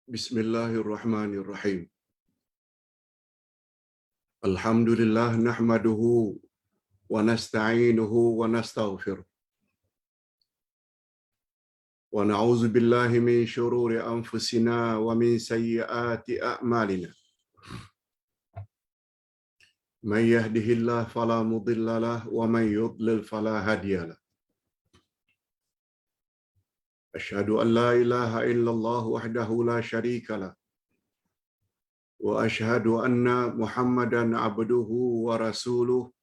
Bismillahirrahmanirrahim. Alhamdulillah nahmaduhu wa nasta'inuhu wa nastaghfiruh. Wa na'udzu billahi min shururi anfusina wa min sayyiati a'malina. Man yahdihillahu fala mudilla lahu wa man yudlil fala hadiya lahu. Asyhadu an la ilaha illallah wahdahu la syarika lahu. Wa asyhadu anna Muhammadan abduhu wa rasuluh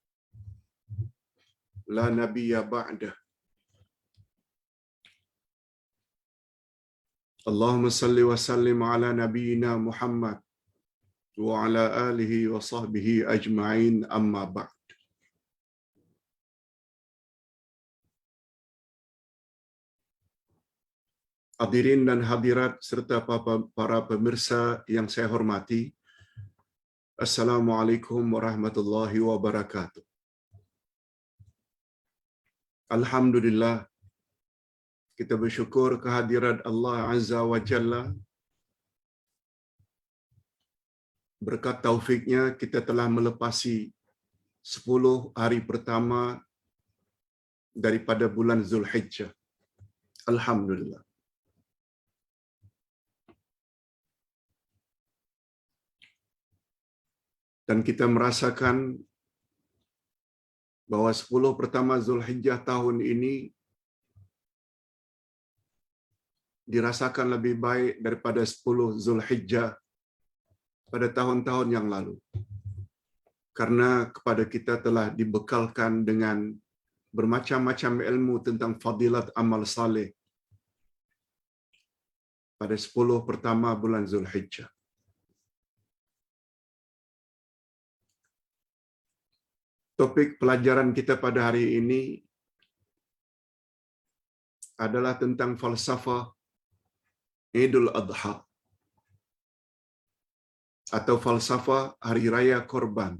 la nabiyya ba'dah. Allahumma salli wa sallim ala nabiyyina Muhammad wa ala alihi wa sahbihi ajma'in, amma ba'd. Hadirin dan hadirat serta para pemirsa yang saya hormati, Assalamualaikum warahmatullahi wabarakatuh. Alhamdulillah, kita bersyukur kehadirat Allah Azza wa Jalla. Berkat taufiknya kita telah melepasi 10 hari pertama daripada bulan Zulhijjah. Alhamdulillah. Dan kita merasakan bahwa 10 pertama Zulhijjah tahun ini dirasakan lebih baik daripada 10 Zulhijjah pada tahun-tahun yang lalu. Karena kepada kita telah dibekalkan dengan bermacam-macam ilmu tentang fadilat amal saleh pada 10 pertama bulan Zulhijjah. Topik pelajaran kita pada hari ini adalah tentang falsafah Idul Adha atau falsafah Hari Raya Korban.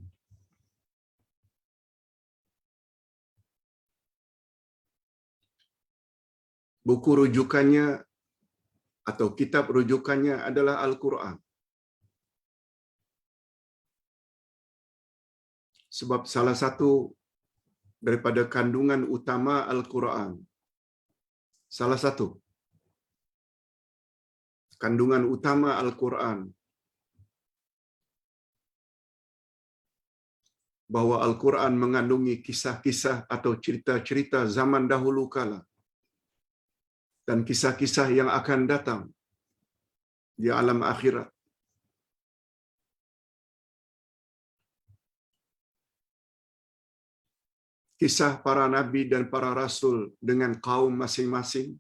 Buku rujukannya atau kitab rujukannya adalah Al-Quran. Sebab salah satu daripada kandungan utama Al-Quran, salah satu kandungan utama Al-Quran, bahwa Al-Quran mengandungi kisah-kisah atau cerita-cerita zaman dahulu kala dan kisah-kisah yang akan datang di alam akhirat. Kisah para nabi dan para rasul dengan kaum masing-masing.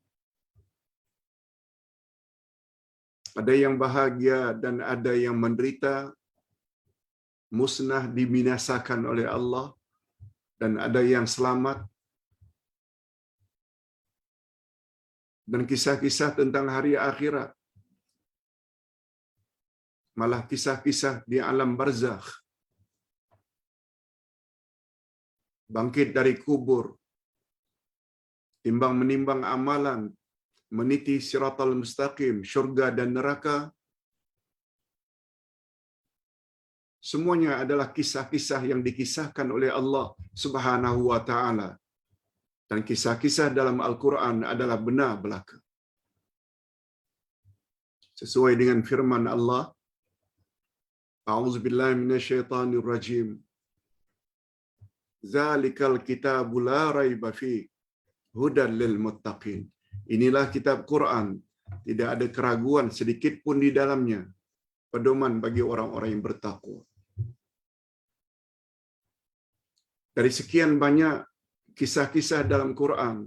Ada yang bahagia dan ada yang menderita, musnah dibinasakan oleh Allah, dan ada yang selamat. Dan kisah-kisah tentang hari akhirat, malah kisah-kisah di alam barzakh, bangkit dari kubur, timbang menimbang amalan, meniti siratal mustaqim, syurga dan neraka. Semuanya adalah kisah-kisah yang dikisahkan oleh Allah Subhanahu wa taala. Dan kisah-kisah dalam Al-Quran adalah benar belaka. Sesuai dengan firman Allah, A'udzubillahi minasyaitonirrajim. Zalikal kitabu la raiba fi hudan lil muttaqin. Inilah kitab Quran, tidak ada keraguan sedikit pun di dalamnya, pedoman bagi orang-orang yang bertakwa. Dari sekian banyak kisah-kisah dalam Quran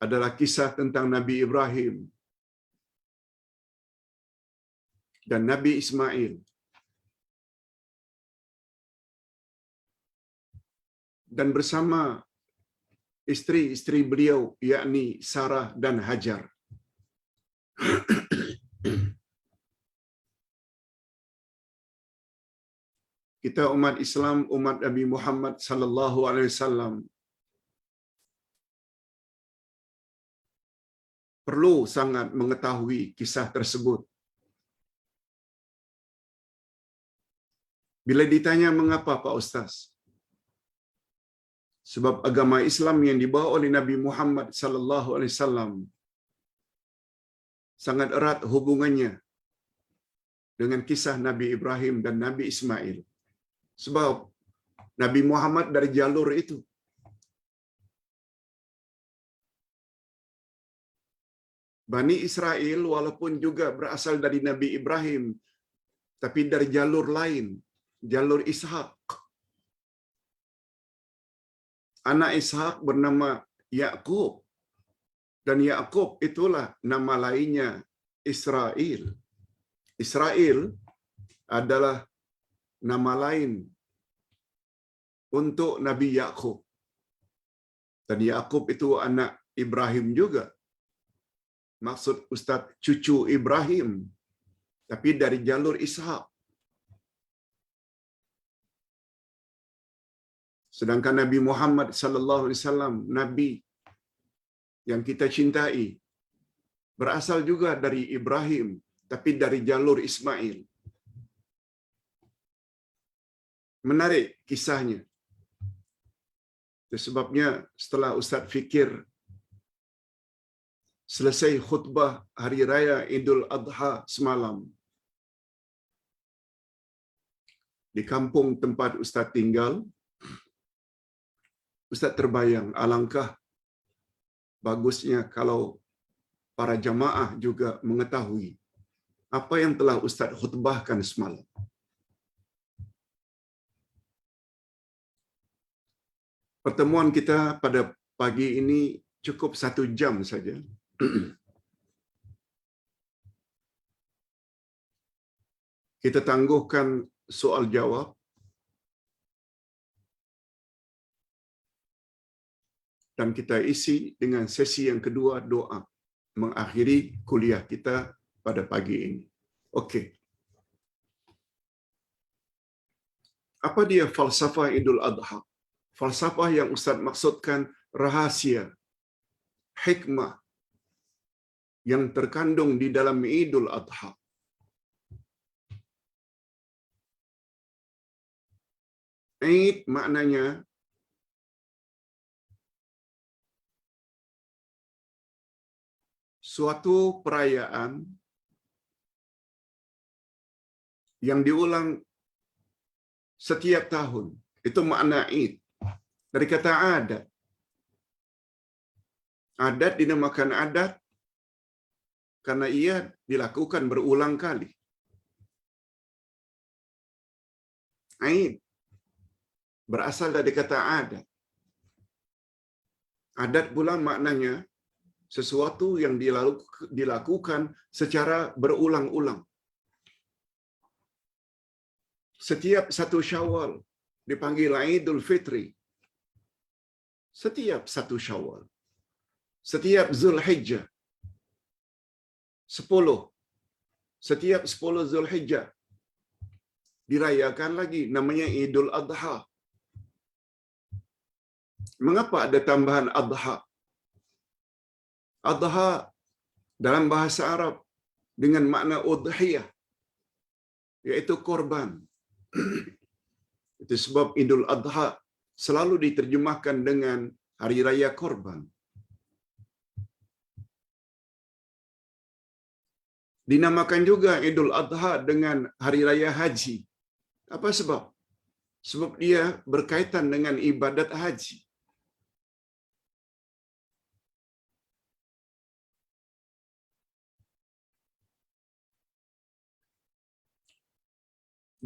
adalah kisah tentang Nabi Ibrahim dan Nabi Ismail, dan bersama istri-istri beliau, yakni Sarah dan Hajar. Kita umat Islam, umat Nabi Muhammad sallallahu alaihi wasallam, perlu sangat mengetahui kisah tersebut. Bila ditanya mengapa Pak Ustaz? Sebab agama Islam yang dibawa oleh Nabi Muhammad sallallahu alaihi wasallam sangat erat hubungannya dengan kisah Nabi Ibrahim dan Nabi Ismail. Sebab Nabi Muhammad dari jalur itu. Bani Israel walaupun juga berasal dari Nabi Ibrahim, tapi dari jalur lain, jalur Ishak. Anak Ishak bernama Yakub, dan Yakub itulah nama lainnya Israel. Israel adalah nama lain untuk Nabi Yakub. Dan Yakub itu anak Ibrahim juga. Maksud Ustaz cucu Ibrahim, tapi dari jalur Ishak. Sedangkan Nabi Muhammad sallallahu alaihi wasallam, nabi yang kita cintai, berasal juga dari Ibrahim, tapi dari jalur Ismail. Menarik kisahnya. Itu sebabnya setelah Ustaz fikir selesai khutbah hari raya Idul Adha semalam, di kampung tempat Ustaz tinggal, Ustaz terbayang alangkah bagusnya kalau para jamaah juga mengetahui apa yang telah Ustaz khutbahkan semalam. Pertemuan kita pada pagi ini cukup 1 jam saja. Kita tangguhkan soal jawab. Dan kita isi dengan sesi yang kedua, doa, mengakhiri kuliah kita pada pagi ini. Okey. Apa dia falsafah Idul Adha? Falsafah yang Ustaz maksudkan rahasia, hikmah yang terkandung di dalam Idul Adha. Eid maknanya suatu perayaan yang diulang setiap tahun. Itu makna Eid. Dari kata adat. Adat dinamakan adat karena ia dilakukan berulang kali. Eid berasal dari kata adat. Adat pula maknanya sesuatu yang dilakukan secara berulang-ulang. Setiap 1 Syawal dipanggil Idul Fitri. Setiap 1 Syawal. Setiap Zulhijjah. 10. Setiap 10 Zulhijjah dirayakan lagi, namanya Idul Adha. Mengapa ada tambahan Adha? Adha dalam bahasa Arab dengan makna udhiyah, iaitu korban. Itu sebab Idul Adha selalu diterjemahkan dengan hari raya korban. Dinamakan juga Idul Adha dengan hari raya haji. Apa sebab? Sebab dia berkaitan dengan ibadat haji.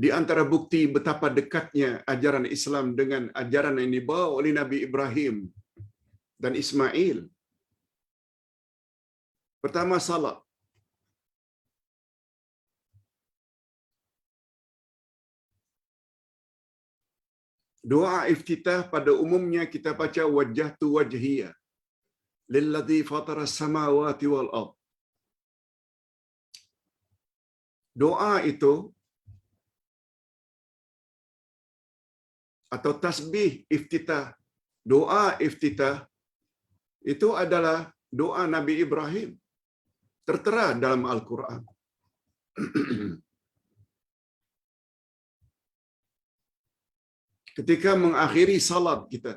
Di antara bukti betapa dekatnya ajaran Islam dengan ajaran yang dibawa oleh Nabi Ibrahim dan Ismail. Pertama, salat. Doa iftitah pada umumnya kita baca wajjahtu wajhiya lilladzi fatara samawati wal ard. Doa itu atau tasbih iftitah, doa iftitah itu adalah doa Nabi Ibrahim. tertera dalam Al-Quran. Ketika mengakhiri salat kita,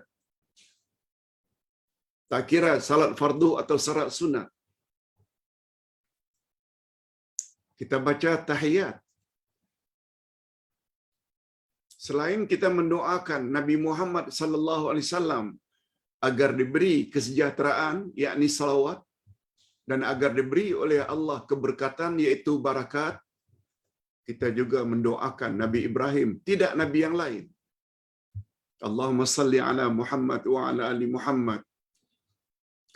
tak kira salat fardu atau salat sunat, kita baca tahiyat. Selain kita mendoakan Nabi Muhammad sallallahu alaihi wasallam agar diberi kesejahteraan, yakni salawat, dan agar diberi oleh Allah keberkatan, iaitu barakat, kita juga mendoakan Nabi Ibrahim, tidak Nabi yang lain. Allahumma salli ala Muhammad wa ala ali Muhammad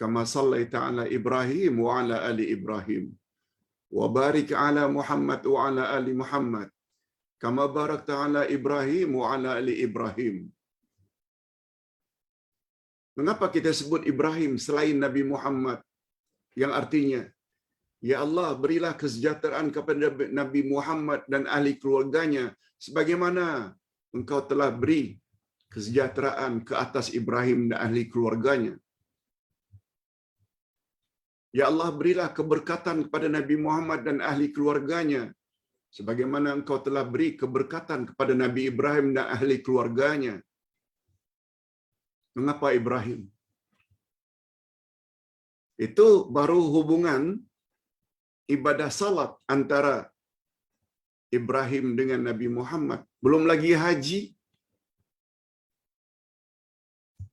kama sallaita ala Ibrahim wa ala ali Ibrahim wa barik ala Muhammad wa ala ali Muhammad kama barakta ala Ibrahim wa ala ali Ibrahim. Mengapa kita sebut Ibrahim selain Nabi Muhammad, yang artinya, ya Allah, berilah kesejahteraan kepada Nabi Muhammad dan ahli keluarganya sebagaimana Engkau telah beri kesejahteraan ke atas Ibrahim dan ahli keluarganya. Ya Allah, berilah keberkatan kepada Nabi Muhammad dan ahli keluarganya sebagaimana Engkau telah beri keberkatan kepada Nabi Ibrahim dan ahli keluarganya. Mengapa Ibrahim? Itu baru hubungan ibadah salat antara Ibrahim dengan Nabi Muhammad. Belum lagi haji,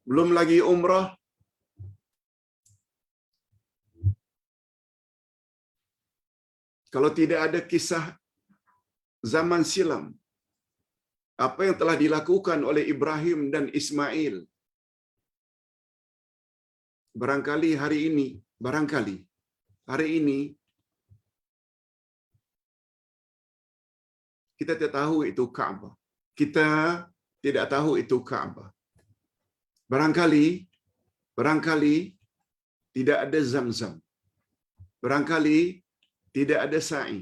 belum lagi umrah. Kalau tidak ada kisah zaman silam, apa yang telah dilakukan oleh Ibrahim dan Ismail, barangkali hari ini kita tidak tahu itu Ka'bah. Kita tidak tahu itu Ka'bah. Barangkali tidak ada Zamzam. Barangkali tidak ada sa'i.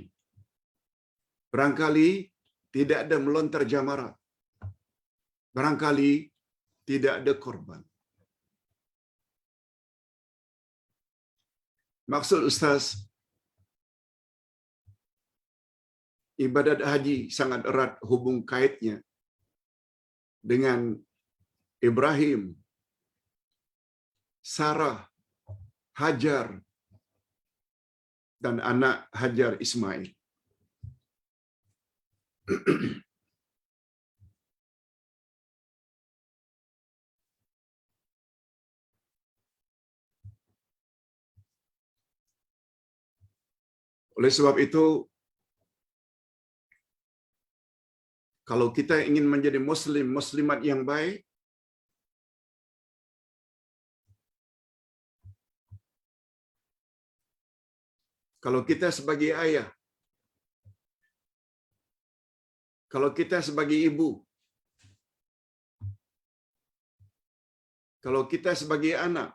Barangkali tidak ada melontar jamarat. Barangkali tidak ada korban. Maksud Ustaz, ibadat haji sangat erat hubung kaitnya dengan Ibrahim, Sarah, Hajar, dan anak Hajar Ismail. Oleh sebab itu, kalau kita ingin menjadi muslimat yang baik, kalau kita sebagai ayah, kalau kita sebagai ibu, kalau kita sebagai anak,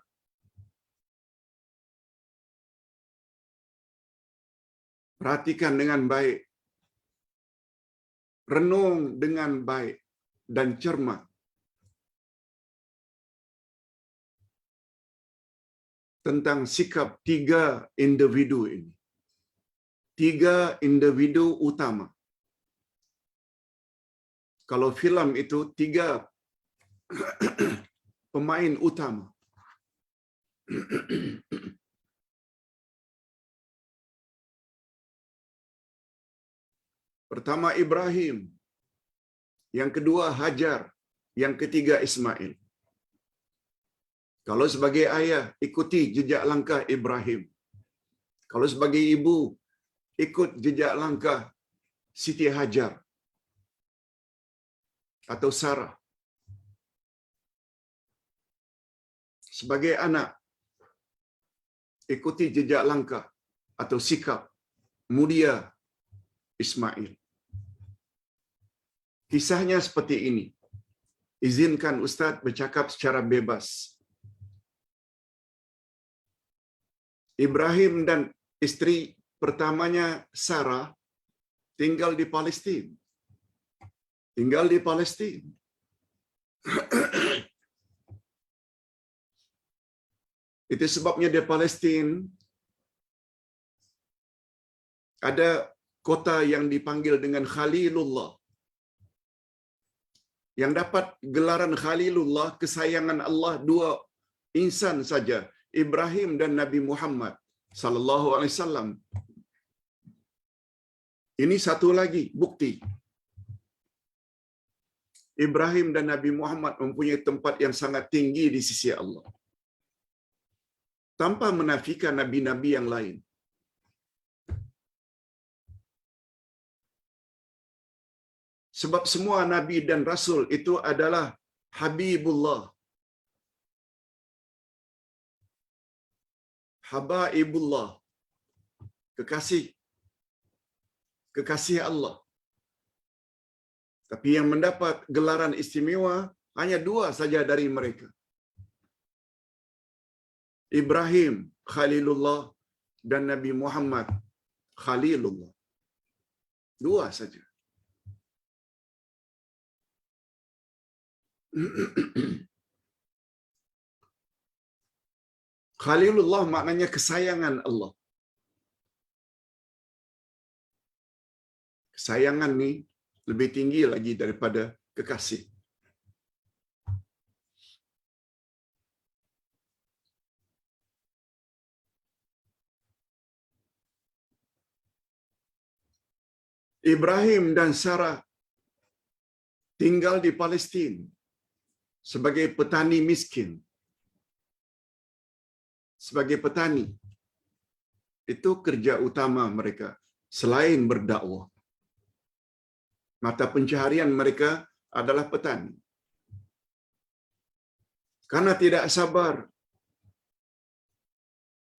perhatikan dengan baik, renung dengan baik dan cermat tentang sikap tiga individu ini. Tiga individu utama. Kalau filem itu tiga pemain utama. Pertama Ibrahim, yang kedua Hajar, yang ketiga Ismail. Kalau sebagai ayah, ikuti jejak langkah Ibrahim. Kalau sebagai ibu, ikut jejak langkah Siti Hajar atau Sarah. Sebagai anak, ikuti jejak langkah atau sikap mulia Ismail. Kisahnya seperti ini. Izinkan Ustaz bercakap secara bebas. Ibrahim dan istri pertamanya Sarah tinggal di Palestin. Itu sebabnya di Palestin Ada kota yang dipanggil dengan Khalilullah. Yang dapat gelaran Khalilullah, kesayangan Allah, dua insan saja, Ibrahim dan Nabi Muhammad sallallahu alaihi wasallam. Ini satu lagi bukti Ibrahim dan Nabi Muhammad mempunyai tempat yang sangat tinggi di sisi Allah. Tanpa menafikan nabi-nabi yang lain. Sebab semua nabi dan rasul itu adalah Habibullah. Habaibullah. Kekasih Allah. Tapi yang mendapat gelaran istimewa hanya dua saja dari mereka. Ibrahim Khalilullah dan Nabi Muhammad Khalilullah. Dua saja. Khalilullah maknanya kesayangan Allah. Kesayangan ni lebih tinggi lagi daripada kekasih. Ibrahim dan Sarah tinggal di Palestin sebagai petani miskin. Sebagai petani. Itu kerja utama mereka selain berdakwah. Mata pencaharian mereka adalah petani. Karena tidak sabar.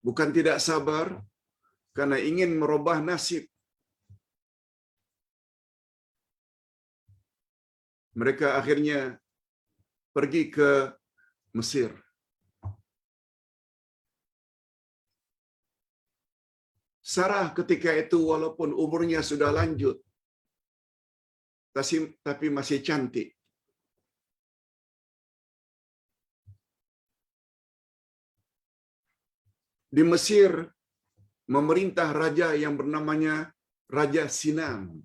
Bukan tidak sabar, karena ingin merubah nasib. Mereka akhirnya pergi ke Mesir. Sarah ketika itu walaupun umurnya sudah lanjut, tapi masih cantik. Di Mesir memerintah raja yang bernamanya Raja Sinan.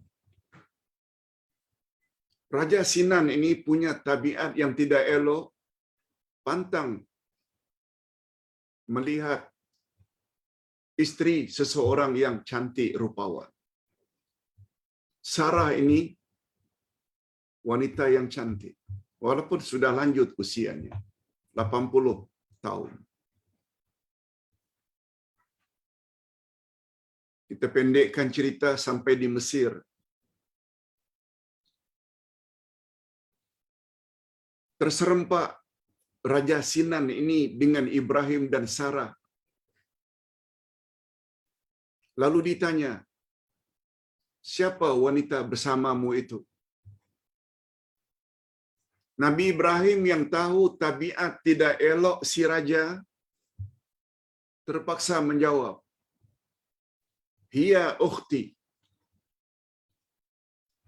Raja Sinan ini punya tabiat yang tidak elok, pantang melihat isteri seseorang yang cantik rupawan. Sarah ini wanita yang cantik, walaupun sudah lanjut usianya, 80 tahun. Kita pendekkan cerita sampai di Mesir. Terserempak Raja Sinan ini dengan Ibrahim dan Sarah. Lalu ditanya, siapa wanita bersamamu itu? Nabi Ibrahim yang tahu tabiat tidak elok si raja, terpaksa menjawab, Hiya ukhti.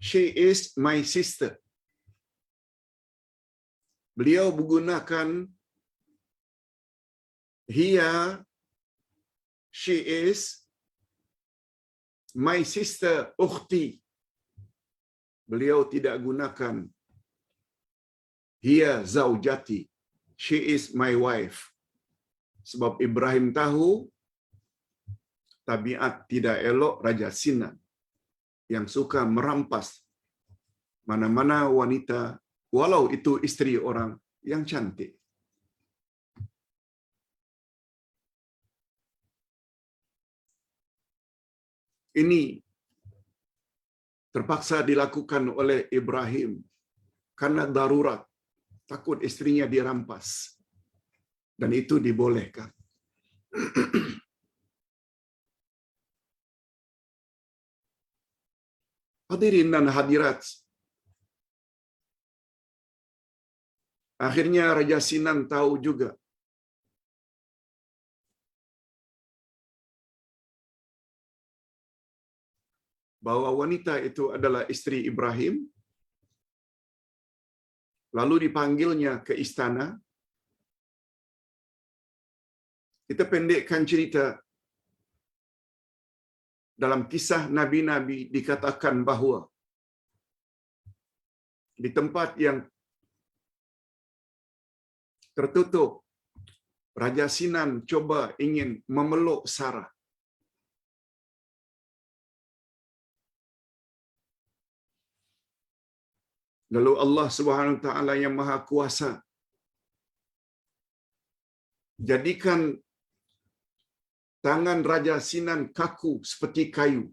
She is my sister. Beliau menggunakan Hiya, she is my sister, ukhti. Beliau tidak gunakan Hiya zaujati, she is my wife. Sebab Ibrahim tahu tabiat tidak elok Raja Sinan yang suka merampas mana-mana wanita, walau itu isteri orang yang cantik. Ini terpaksa dilakukan oleh Ibrahim karena darurat, takut istrinya dirampas. Dan itu dibolehkan. Hadirin dan hadirat, akhirnya Raja Sinan tahu juga bahwa wanita itu adalah istri Ibrahim. Lalu dipanggilnya ke istana. Kita pendekkan cerita. dalam kisah nabi-nabi dikatakan bahawa di tempat yang tertutup, Raja Sinan coba ingin memeluk Sarah. Lalu Allah Subhanahu wa taala yang Maha Kuasa jadikan tangan Raja Sinan kaku seperti kayu,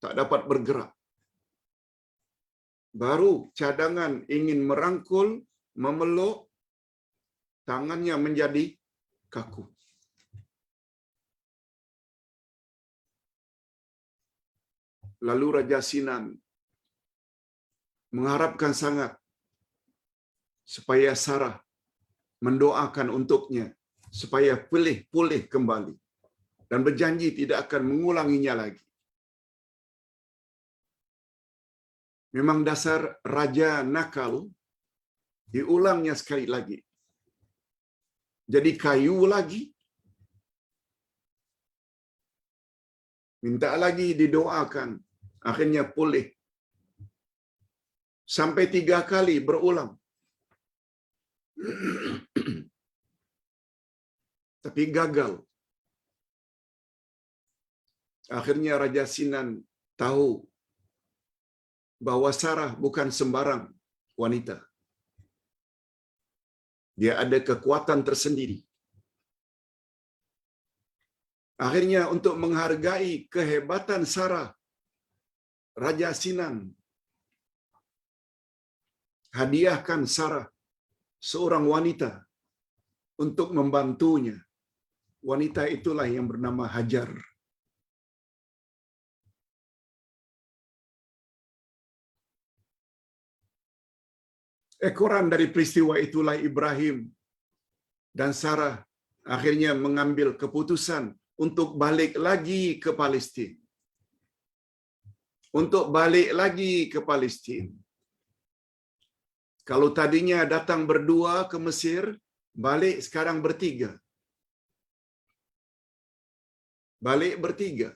tak dapat bergerak. Baru cadangan ingin merangkul, memeluk, tangannya menjadi kaku. Lalu Raja Sinan mengharapkan sangat supaya Sarah mendoakan untuknya supaya pulih kembali dan berjanji tidak akan mengulanginya lagi. Memang dasar raja nakal, diulangnya sekali lagi. Jadi kayu lagi. Minta lagi didoakan. Akhirnya pulih. Sampai 3 kali berulang. Tapi gagal. Akhirnya Raja Sinan tahu bahwa Sarah bukan sembarang wanita. Dia ada kekuatan tersendiri. Akhirnya untuk menghargai kehebatan Sarah, Raja Sinan hadiahkan Sarah seorang wanita untuk membantunya. Wanita itulah yang bernama Hajar. Ekoran dari peristiwa itulah Ibrahim dan Sarah akhirnya mengambil keputusan untuk balik lagi ke Palestin. Untuk balik lagi ke Palestin. Kalau tadinya datang berdua ke Mesir, balik sekarang bertiga. Balik bertiga.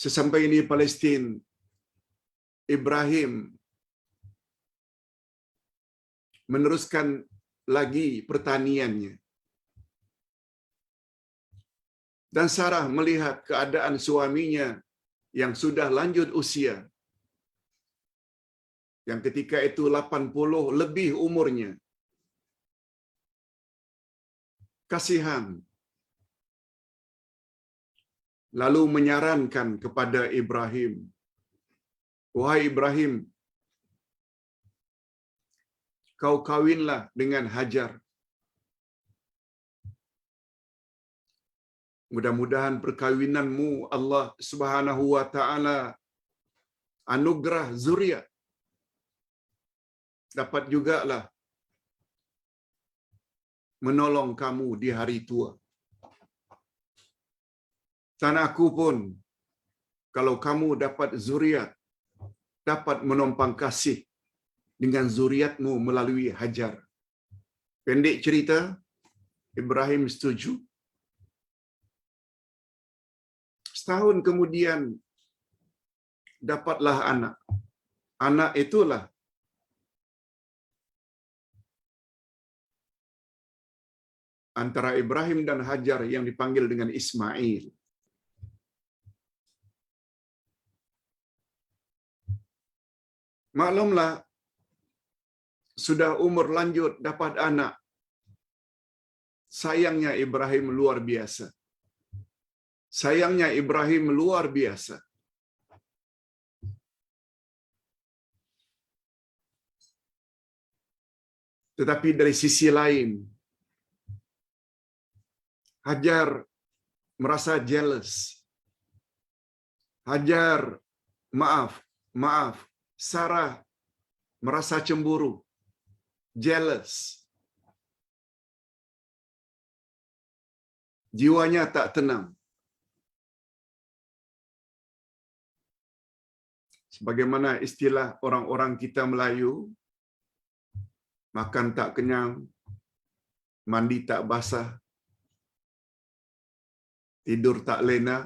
Sesampai di Palestin, Ibrahim meneruskan lagi pertaniannya. Dan Sarah melihat keadaan suaminya yang sudah lanjut usia, yang ketika itu 80 lebih umurnya. Kasihan. Lalu menyarankan kepada Ibrahim, "Wahai Ibrahim, kau kawinlah dengan Hajar. Mudah-mudahan perkawinanmu Allah Subhanahu wa taala anugerah zuriat. Dapat jugalah menolong kamu di hari tua. Dan aku pun, kalau kamu dapat zuriat, dapat menompang kasih dengan zuriatmu melalui Hajar." Pendek cerita, Ibrahim setuju. Setahun kemudian dapatlah anak. Anak itulah antara Ibrahim dan Hajar yang dipanggil dengan Ismail. Maklumlah, sudah umur lanjut dapat anak. Sayangnya Ibrahim luar biasa. Sayangnya Ibrahim luar biasa. Tetapi dari sisi lain, Hajar merasa jealous. Hajar, maaf, Sarah merasa cemburu, jealous. Jiwanya tak tenang. Sebagaimana istilah orang-orang kita Melayu, makan tak kenyang, mandi tak basah, tidur tak lena.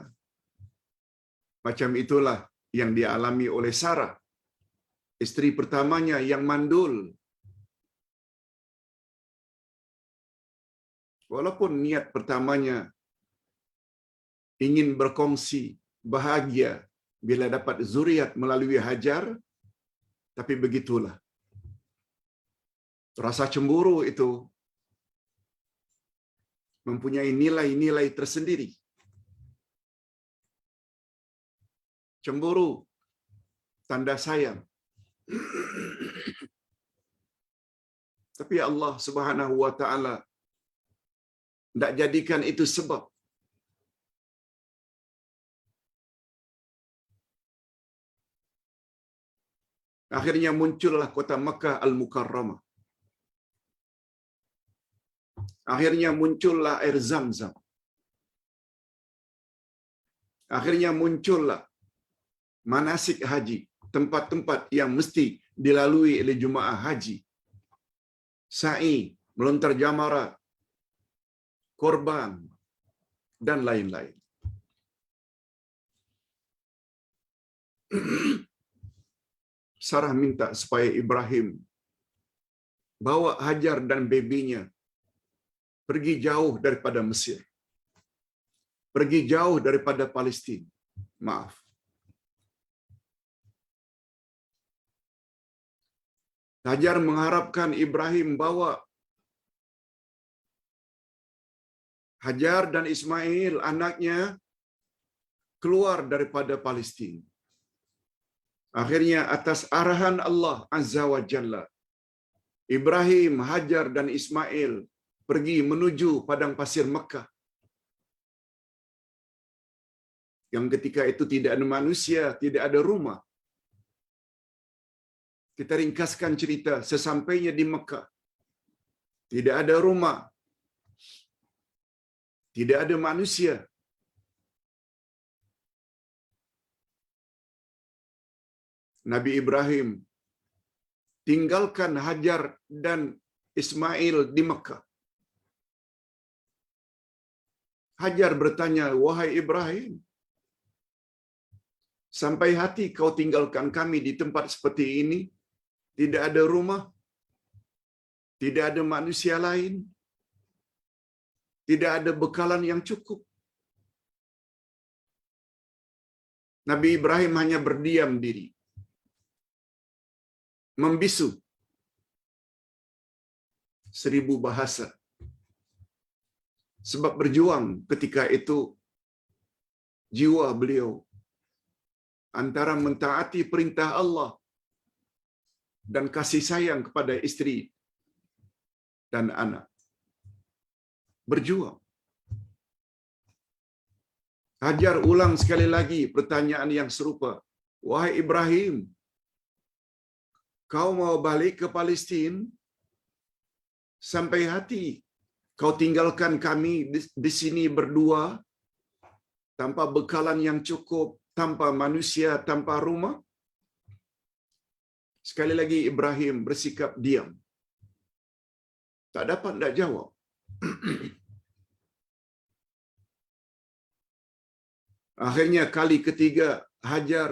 Macam itulah yang dialami oleh Sarah, isteri pertamanya yang mandul. Walaupun niat pertamanya ingin berkongsi bahagia bila dapat zuriat melalui Hajar, tapi begitulah. Rasa cemburu itu mempunyai nilai-nilai tersendiri. Cemburu, tanda sayang. Tapi Allah Subhanahu wa taala tidak jadikan itu sebab. Akhirnya muncullah kota Makkah Al-Mukarramah. Akhirnya muncullah air Zam-Zam. Akhirnya muncullah manasik haji, tempat-tempat yang mesti dilalui oleh jemaah haji. Sa'i, melontar jamarat, korban, dan lain-lain. Sarah minta supaya Ibrahim bawa Hajar dan bebinya pergi jauh daripada Mesir. Pergi jauh daripada Palestin. Maaf. Hajar mengharapkan Ibrahim bawa Hajar dan Ismail, anaknya, keluar daripada Palestin. Akhirnya atas arahan Allah Azza wa Jalla, Ibrahim, Hajar dan Ismail pergi menuju padang pasir Mekah. Yang ketika itu tidak ada manusia, tidak ada rumah. Kita ringkaskan cerita, sesampainya di Mekah, tidak ada rumah, tidak ada manusia. Nabi Ibrahim tinggalkan Hajar dan Ismail di Mekah. Hajar bertanya, "Wahai Ibrahim, sampai hati kau tinggalkan kami di tempat seperti ini? Tidak ada rumah, tidak ada manusia lain, tidak ada bekalan yang cukup." Nabi Ibrahim hanya berdiam diri, membisu 1000 bahasa. Sebab berjuang ketika itu jiwa beliau antara mentaati perintah Allah dan kasih sayang kepada isteri dan anak. Berjuang. Hajar ulang sekali lagi pertanyaan yang serupa. "Wahai Ibrahim, kau mau balik ke Palestin? Sampai hati kau tinggalkan kami di sini berdua, tanpa bekalan yang cukup, tanpa manusia, tanpa rumah?" Sekali lagi Ibrahim bersikap diam. Tak dapat nak jawab. Akhirnya kali ketiga Hajar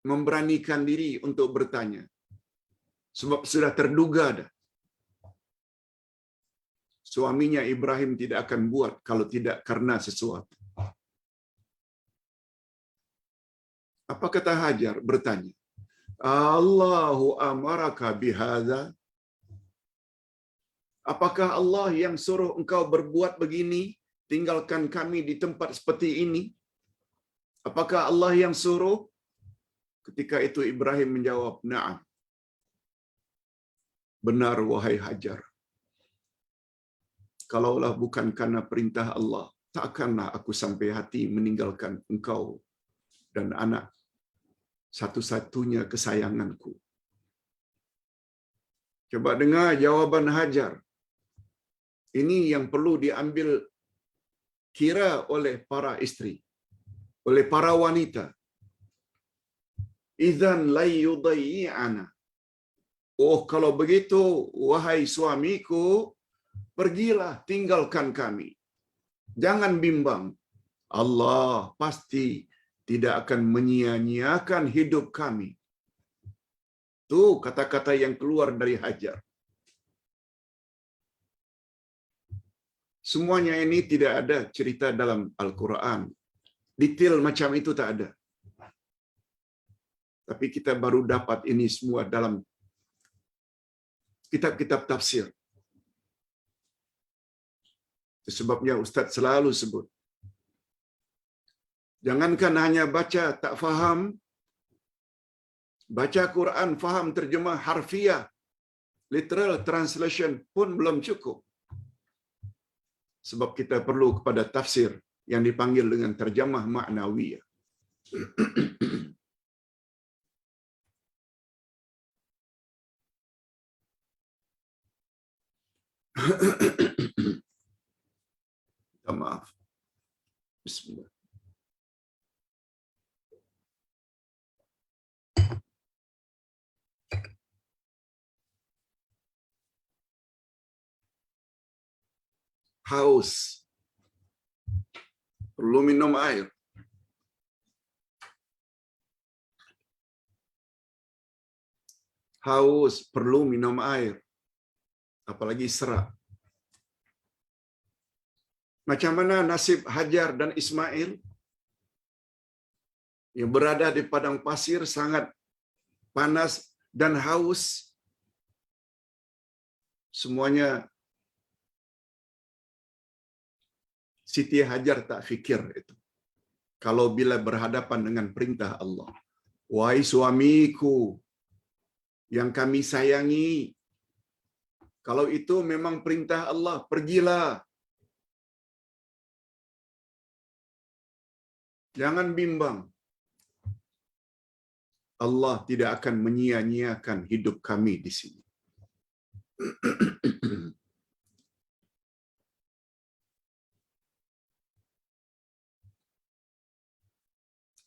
memberanikan diri untuk bertanya. Sebab sudah terduga dah, suaminya Ibrahim tidak akan buat kalau tidak karena sesuatu. Apa kata Hajar? Bertanya, "Allahu amaraka bihadza?" Apakah Allah yang suruh engkau berbuat begini, tinggalkan kami di tempat seperti ini? Apakah Allah yang suruh? Ketika itu Ibrahim menjawab, "Na'am." Benar wahai Hajar. Kalaulah bukan karena perintah Allah, takkanlah aku sampai hati meninggalkan engkau dan anak satu-satunya kesayanganku. Coba dengar jawaban Hajar. Ini yang perlu diambil kira oleh para isteri, oleh para wanita. Idzan la yudayyi'ana. Oh, kalau begitu, wahai suamiku, pergilah tinggalkan kami. Jangan bimbang. Allah pasti tidak akan menyia-nyiakan hidup kami. Itu kata-kata yang keluar dari Hajar. Semuanya ini tidak ada cerita dalam Al-Quran. Detail macam itu tak ada. Tapi kita baru dapat ini semua dalam kitab-kitab tafsir. Itu sebabnya Ustaz selalu sebut, jangankan hanya baca tak faham, baca Quran faham terjemah harfiah, literal translation pun belum cukup. Sebab kita perlu kepada tafsir yang dipanggil dengan terjemah maknawiyah. Maaf. Bismillah. Haus. Perlu minum air. Haus, perlu minum air. Apalagi serak. Macam mana nasib Hajar dan Ismail yang berada di padang pasir sangat panas dan haus? Semuanya Siti Hajar tak fikir itu. Kalau bila berhadapan dengan perintah Allah. Wahai suamiku yang kami sayangi, kalau itu memang perintah Allah, pergilah. Jangan bimbang. Allah tidak akan menyia-nyiakan hidup kami di sini.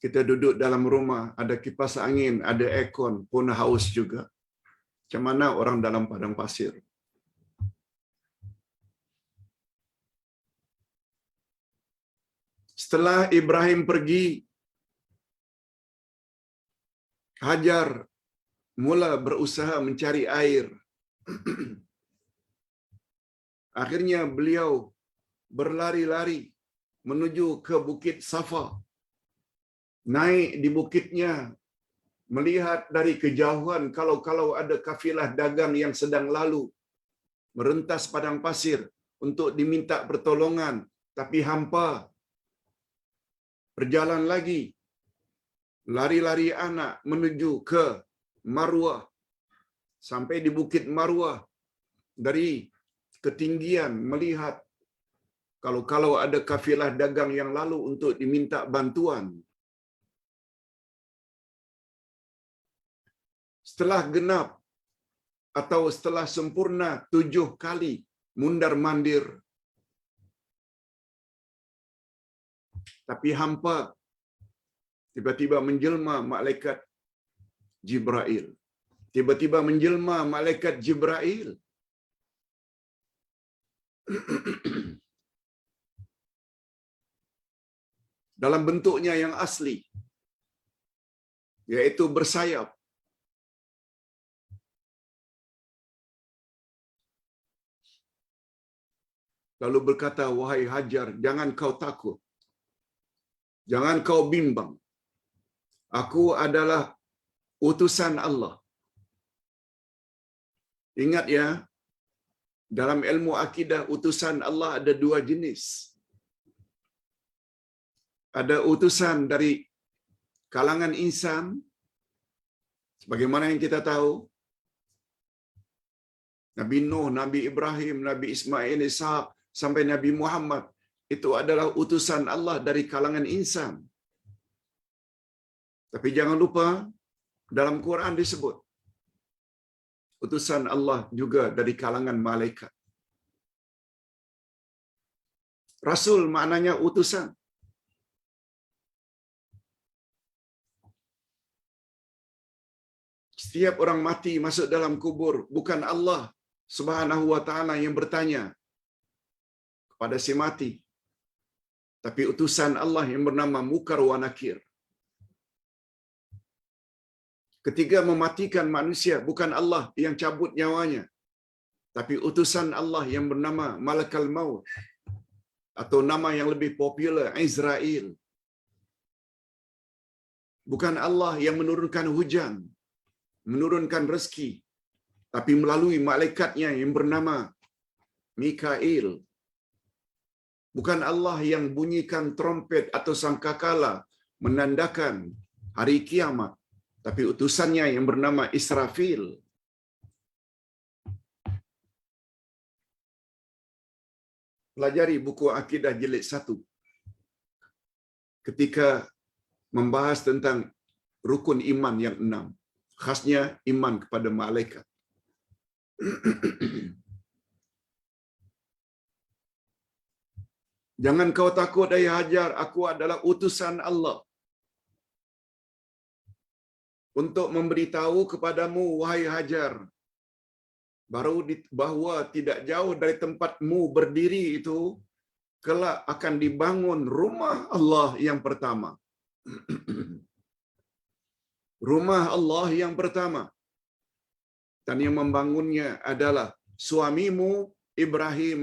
Kita duduk dalam rumah, ada kipas angin, ada aircon, pun haus juga. Macam mana orang dalam padang pasir? Setelah Ibrahim pergi, Hajar mula berusaha mencari air. Akhirnya beliau berlari-lari menuju ke Bukit Safa. Naik di bukitnya, melihat dari kejauhan kalau ada kafilah dagang yang sedang lalu merentas padang pasir untuk diminta pertolongan, tapi hampa. Berjalan lagi, lari-lari anak menuju ke Marwah. Sampai di Bukit Marwah, dari ketinggian melihat kalau ada kafilah dagang yang lalu untuk diminta bantuan. Setelah genap atau setelah sempurna 7 kali mundar-mandir, tapi hampa, tiba-tiba menjelma malaikat Jibril. Tiba-tiba menjelma malaikat Jibril. Dalam bentuknya yang asli, yaitu bersayap. Lalu berkata, wahai Hajar, jangan kau takut. Jangan kau bimbang. Aku adalah utusan Allah. Ingat ya, dalam ilmu akidah utusan Allah ada 2 jenis. Ada utusan dari kalangan insan, sebagaimana yang kita tahu, Nabi Nuh, Nabi Ibrahim, Nabi Ismail, Ishaq, sampai Nabi Muhammad. Itu adalah utusan Allah dari kalangan insan. Tapi jangan lupa, dalam Quran disebut, utusan Allah juga dari kalangan malaikat. Rasul maknanya utusan. Setiap orang mati masuk dalam kubur, bukan Allah Subhanahu wa taala yang bertanya kepada si mati, tapi utusan Allah yang bernama Munkar wa Nakir. Ketika mematikan manusia, bukan Allah yang cabut nyawanya, tapi utusan Allah yang bernama Malakal Maut, atau nama yang lebih popular Israel. Bukan Allah yang menurunkan hujan, menurunkan rezeki, tapi melalui malaikatnya yang bernama Mikail. Bukan Allah yang bunyikan trompet atau sangkakala menandakan hari kiamat, tapi utusannya yang bernama Israfil. Pelajari buku Akidah jilid 1. Ketika membahas tentang rukun iman yang 6, khasnya iman kepada malaikat. Jangan kau takut, hai Hajar, aku adalah utusan Allah untuk memberitahu kepadamu, wahai Hajar, bahawa tidak jauh dari tempatmu berdiri itu, kelak akan dibangun rumah Allah yang pertama. Rumah Allah yang pertama. Dan yang membangunnya adalah suamimu Ibrahim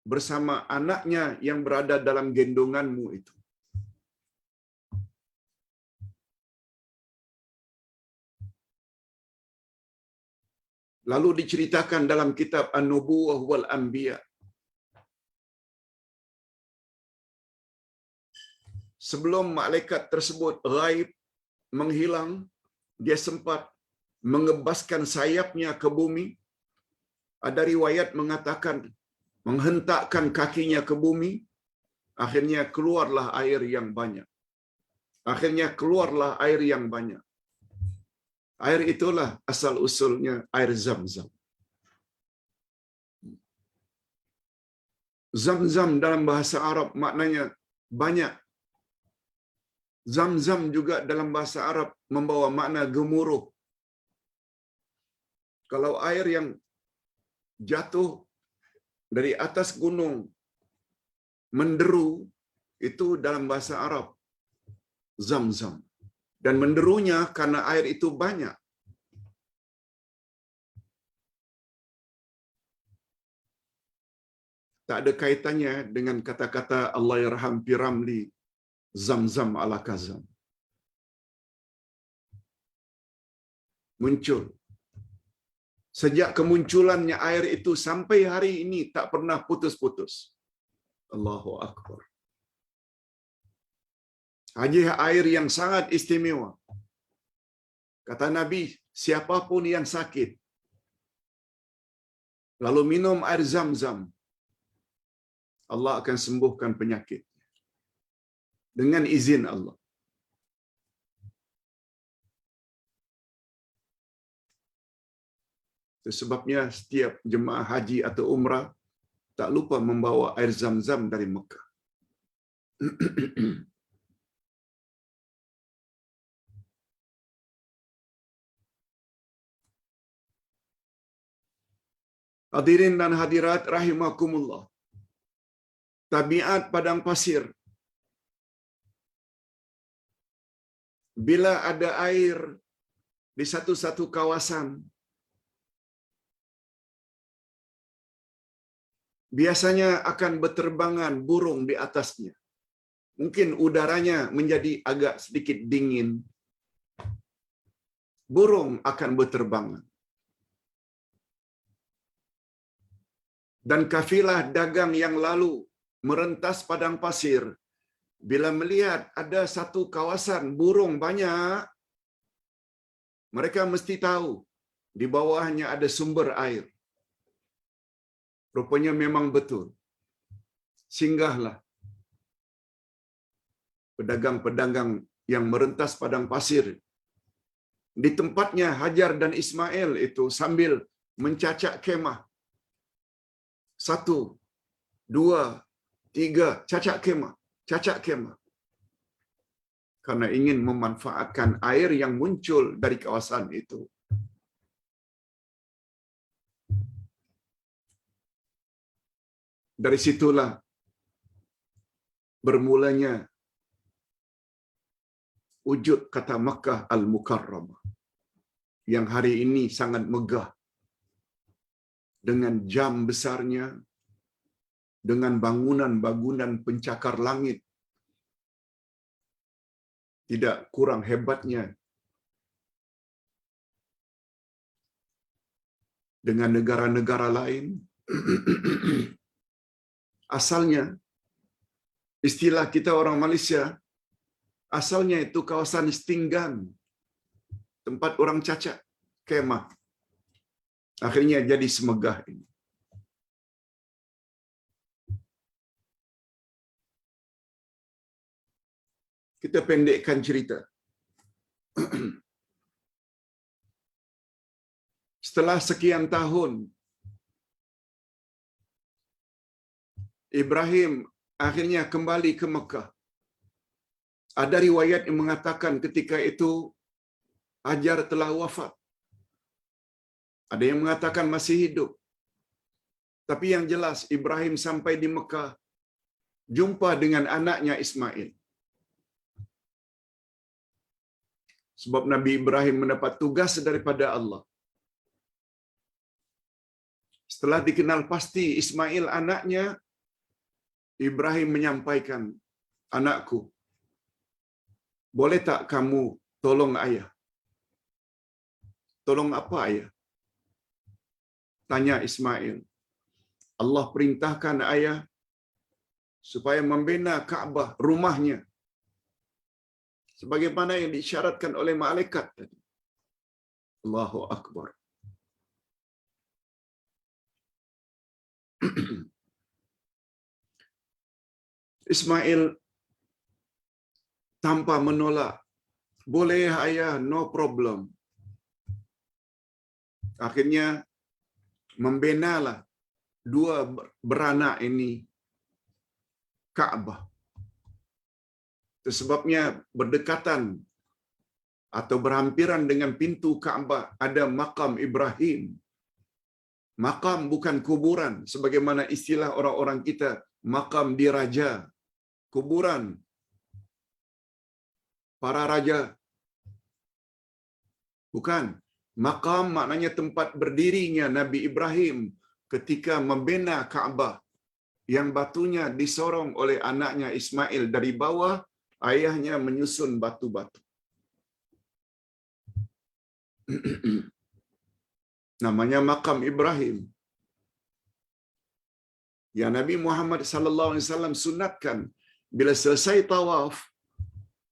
bersama anaknya yang berada dalam gendonganmu itu. Lalu diceritakan dalam kitab An-Nubuwah wal Anbiya. Sebelum malaikat tersebut ghaib, menghilang, dia sempat mengebaskan sayapnya ke bumi. Ada riwayat mengatakan menghentakkan kakinya ke bumi, akhirnya keluarlah air yang banyak. Air itulah asal usulnya air Zam-Zam. Zam-Zam dalam bahasa Arab maknanya banyak. Zam-Zam juga dalam bahasa Arab membawa makna gemuruh. Kalau air yang jatuh dari atas gunung menderu, itu dalam bahasa Arab Zam-Zam. Dan menderunya karena air itu banyak. Tak ada kaitannya dengan kata-kata Allah yarham Piramli, Zam-Zam ala Kazam. Muncul. Sejak kemunculannya air itu sampai hari ini tak pernah putus-putus. Allahu Akbar. Air yang sangat istimewa. Kata Nabi, siapapun yang sakit lalu minum air Zam-Zam, Allah akan sembuhkan penyakit dengan izin Allah. Itu sebabnya setiap jemaah haji atau umrah tak lupa membawa air Zam-Zam dari Mekah. Hadirin dan hadirat rahimakumullah. Tabiat padang pasir. Bila ada air di satu-satu kawasan, biasanya akan berterbangan burung di atasnya. Mungkin udaranya menjadi agak sedikit dingin. Burung akan berterbangan. Dan kafilah dagang yang lalu merentas padang pasir, bila melihat ada satu kawasan burung banyak, mereka mesti tahu di bawahnya ada sumber air. Rupanya memang betul. Singgahlah pedagang-pedagang yang merentas padang pasir di tempatnya Hajar dan Ismail itu sambil mencacak kemah. 1, 2, 3, cacak kemah. Karena ingin memanfaatkan air yang muncul dari kawasan itu Dari situlah bermulanya wujud kata Makkah Al-Mukarramah yang hari ini sangat megah dengan jam besarnya, dengan bangunan-bangunan pencakar langit, tidak kurang hebatnya dengan negara-negara lain. Asalnya, istilah kita orang Malaysia, asalnya itu kawasan Stinggan, tempat orang cacat, kemah. Akhirnya jadi semegah ini. Kita pendekkan cerita. Setelah sekian tahun, Ibrahim akhirnya kembali ke Mekah. Ada riwayat yang mengatakan ketika itu Hajar telah wafat. Ada yang mengatakan masih hidup. Tapi yang jelas Ibrahim sampai di Mekah, jumpa dengan anaknya Ismail. Sebab Nabi Ibrahim mendapat tugas daripada Allah. Setelah dikenal pasti Ismail anaknya, Ibrahim menyampaikan, "Anakku, boleh tak kamu tolong ayah?" "Tolong apa ayah?" tanya Ismail. "Allah perintahkan ayah supaya membina Kaabah, rumahnya, sebagaimana yang disyaratkan oleh malaikat tadi." Allahu Akbar. Ismail tanpa menolak, "Boleh ayah, no problem." Akhirnya membinalah dua beranak ini Kaabah. Itu sebabnya berdekatan atau berhampiran dengan pintu Kaabah ada makam Ibrahim. Makam bukan kuburan sebagaimana istilah orang-orang kita, makam diraja, kuburan para raja. Bukan. Makam maknanya tempat berdirinya Nabi Ibrahim ketika membina Kaabah yang batunya disorong oleh anaknya Ismail dari bawah, ayahnya menyusun batu-batu. Namanya makam Ibrahim. Yang Nabi Muhammad sallallahu alaihi wasallam sunatkan bila selesai tawaf,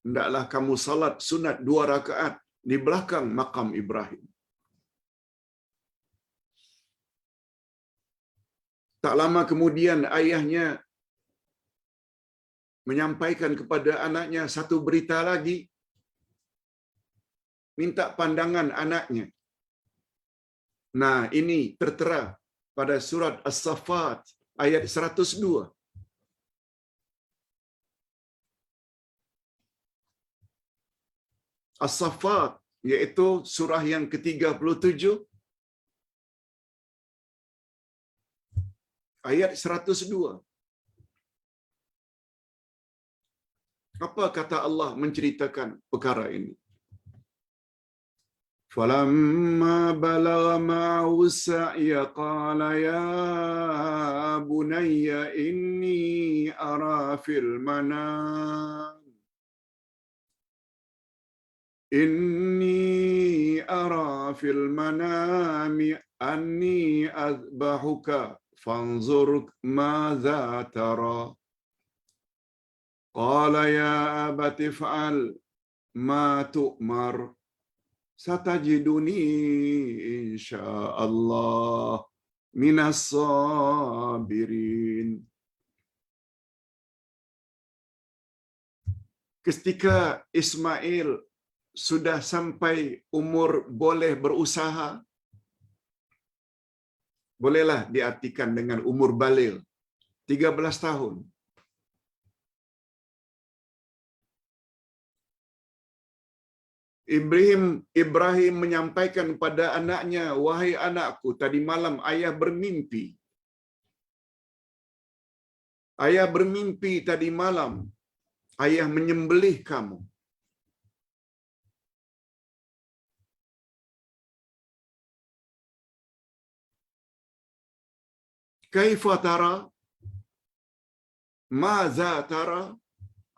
hendaklah kamu salat sunat 2 rakaat di belakang makam Ibrahim. Tak lama kemudian ayahnya menyampaikan kepada anaknya satu berita lagi, minta pandangan anaknya. Nah, ini tertera pada surat As-Saffat ayat 102. As-Saffat iaitu surah yang ke-37 ayat 102. Apa kata Allah menceritakan perkara ini? "Falamma balagha ma'ahu as-sa'ya qala ya bunayya inni ara fil manam fil manami anni azbahuka fanzur madza tara." Qala ya abati fa'al ma tu'mar satajiduni insyaallah minas sabirin. Ketika Ismail sudah sampai umur boleh berusaha, bolehlah diartikan dengan umur baligh, 13 tahun. Ibrahim menyampaikan kepada anaknya, "Wahai anakku, tadi malam ayah bermimpi ayah bermimpi tadi malam, ayah menyembelih kamu. Kaifa tara? Maza tara?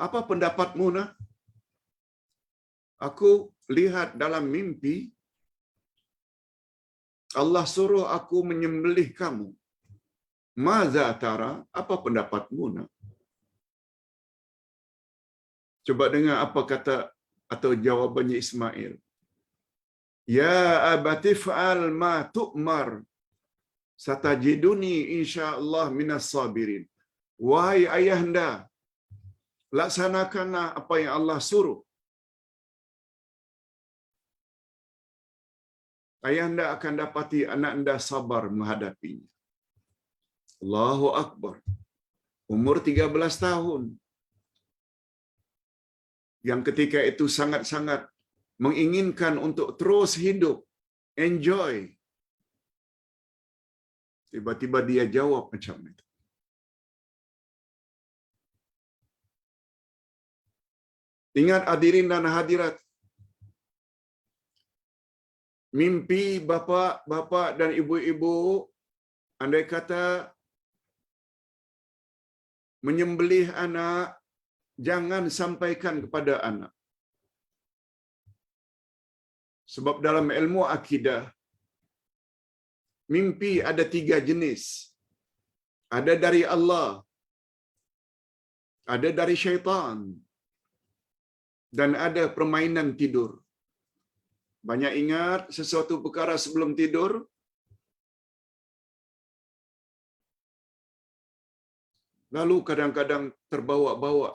Apa pendapatmu nak? Aku lihat dalam mimpi Allah suruh aku menyembelih kamu. Maza tara? Apa pendapatmu nak? Coba dengar apa kata atau jawabannya Ismail. Ya abati fa'al ma tu'mar. Satajiduni insyaallah minas sabirin. Wahai ayahanda, laksanakanlah apa yang Allah suruh. Ayahanda akan dapati anak anda sabar menghadapinya. Allahu Akbar. Umur 13 tahun. Yang ketika itu sangat-sangat menginginkan untuk terus hidup. Enjoy. Tiba-tiba dia jawab macam itu. Ingat hadirin dan hadirat, mimpi bapa-bapa dan ibu-ibu, andai kata menyembelih anak, jangan sampaikan kepada anak. Sebab dalam ilmu akidah, mimpi ada 3 jenis. Ada dari Allah, ada dari syaitan, dan ada permainan tidur. Banyak ingat sesuatu perkara sebelum tidur? Lalu kadang-kadang terbawa-bawa